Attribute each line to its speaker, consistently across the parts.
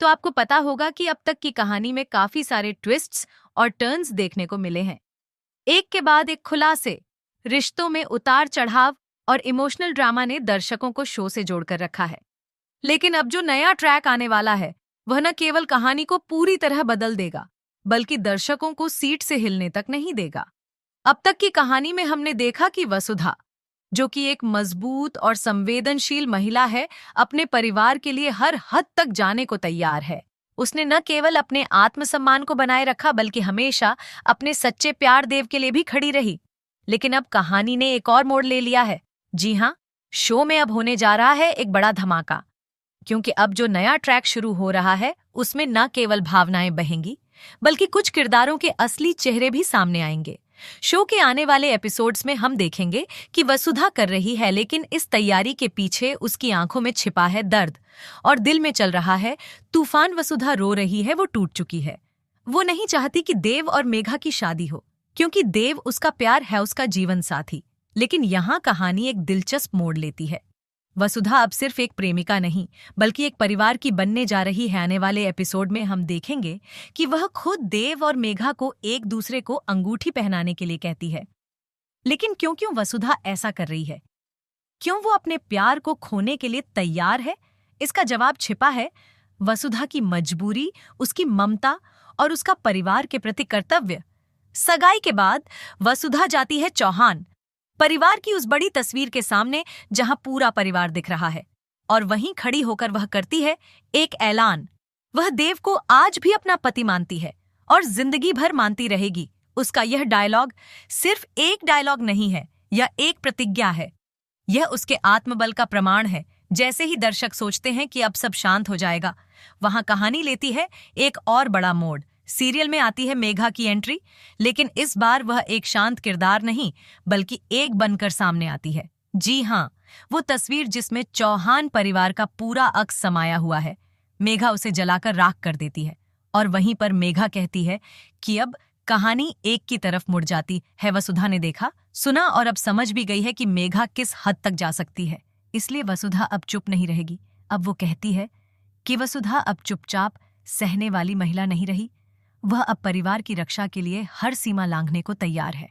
Speaker 1: तो आपको पता होगा कि अब तक की कहानी में काफी सारे ट्विस्ट्स और टर्न्स देखने को मिले हैं। एक के बाद एक खुलासे, रिश्तों में उतार चढ़ाव और इमोशनल ड्रामा ने दर्शकों को शो से जोड़कर रखा है। लेकिन अब जो नया ट्रैक आने वाला है, वह न केवल कहानी को पूरी तरह बदल देगा, बल्कि दर्शकों को सीट से हिलने तक नहीं देगा। अब तक की कहानी में हमने देखा कि वसुधा, जो कि एक मजबूत और संवेदनशील महिला है, अपने परिवार के लिए हर हद तक जाने को तैयार है। उसने न केवल अपने आत्मसम्मान को बनाए रखा, बल्कि हमेशा अपने सच्चे प्यार देव के लिए भी खड़ी रही। लेकिन अब कहानी ने एक और मोड़ ले लिया है। जी हाँ, शो में अब होने जा रहा है एक बड़ा धमाका, क्योंकि अब जो नया ट्रैक शुरू हो रहा है, उसमें न केवल भावनाएं बहेंगी, बल्कि कुछ किरदारों के असली चेहरे भी सामने आएंगे। शो के आने वाले एपिसोड्स में हम देखेंगे कि वसुधा कर रही है, लेकिन इस तैयारी के पीछे उसकी आंखों में छिपा है दर्द और दिल में चल रहा है तूफान। वसुधा रो रही है, वो टूट चुकी है। वो नहीं चाहती कि देव और मेघा की शादी हो, क्योंकि देव उसका प्यार है, उसका जीवन साथी। लेकिन यहाँ कहानी एक दिलचस्प मोड़ लेती है। वसुधा अब सिर्फ एक प्रेमिका नहीं, बल्कि एक परिवार की बनने जा रही है। आने वाले एपिसोड में हम देखेंगे कि वह खुद देव और मेघा को एक दूसरे को अंगूठी पहनाने के लिए कहती है। लेकिन क्यों क्यों वसुधा ऐसा कर रही है? क्यों वो अपने प्यार को खोने के लिए तैयार है? इसका जवाब छिपा है वसुधा की मजबूरी, उसकी ममता और उसका परिवार के प्रति कर्तव्य। सगाई के बाद वसुधा जाती है चौहान, परिवार की उस बड़ी तस्वीर के सामने जहां पूरा परिवार दिख रहा है, और वहीं खड़ी होकर वह करती है एक ऐलान। वह देव को आज भी अपना पति मानती है और जिंदगी भर मानती रहेगी। उसका यह डायलॉग सिर्फ एक डायलॉग नहीं है, यह एक प्रतिज्ञा है। यह उसके आत्मबल का प्रमाण है। जैसे ही दर्शक सोचते हैं कि अब सब शांत हो जाएगा, वहां कहानी लेती है एक और बड़ा मोड़। सीरियल में आती है मेघा की एंट्री, लेकिन इस बार वह एक शांत किरदार नहीं, बल्कि एक बनकर सामने आती है। जी हाँ, वो तस्वीर जिसमें चौहान परिवार का पूरा अक्स समाया हुआ है। मेघा उसे जलाकर राख कर देती है, और वहीं पर मेघा कहती है कि अब कहानी एक की तरफ मुड़ जाती है। वसुधा ने देखा, सुना और अब समझ भी गई है कि मेघा किस हद तक जा सकती है। इसलिए वसुधा अब चुप नहीं रहेगी। अब वो कहती है कि वसुधा अब चुपचाप सहने वाली महिला नहीं रही, वह अब परिवार की रक्षा के लिए हर सीमा लांघने को तैयार है।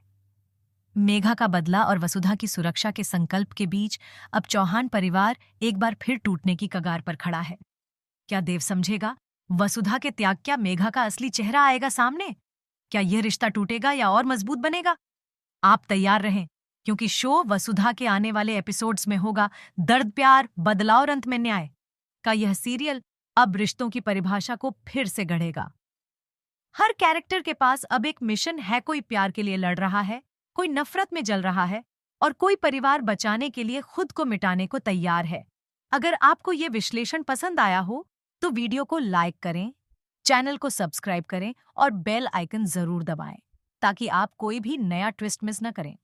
Speaker 1: मेघा का बदला और वसुधा की सुरक्षा के संकल्प के बीच अब चौहान परिवार एक बार फिर टूटने की कगार पर खड़ा है। क्या देव समझेगा वसुधा के त्याग? क्या मेघा का असली चेहरा आएगा सामने? क्या यह रिश्ता टूटेगा या और मजबूत बनेगा? आप तैयार रहें, क्योंकि शो वसुधा के आने वाले एपिसोड्स में होगा दर्द, प्यार, बदलाव और अंत में न्याय का यह सीरियल अब रिश्तों की परिभाषा को फिर से गढ़ेगा। हर कैरेक्टर के पास अब एक मिशन है। कोई प्यार के लिए लड़ रहा है, कोई नफरत में जल रहा है, और कोई परिवार बचाने के लिए खुद को मिटाने को तैयार है। अगर आपको ये विश्लेषण पसंद आया हो तो वीडियो को लाइक करें, चैनल को सब्सक्राइब करें और बेल आइकन जरूर दबाएं, ताकि आप कोई भी नया ट्विस्ट मिस न करें।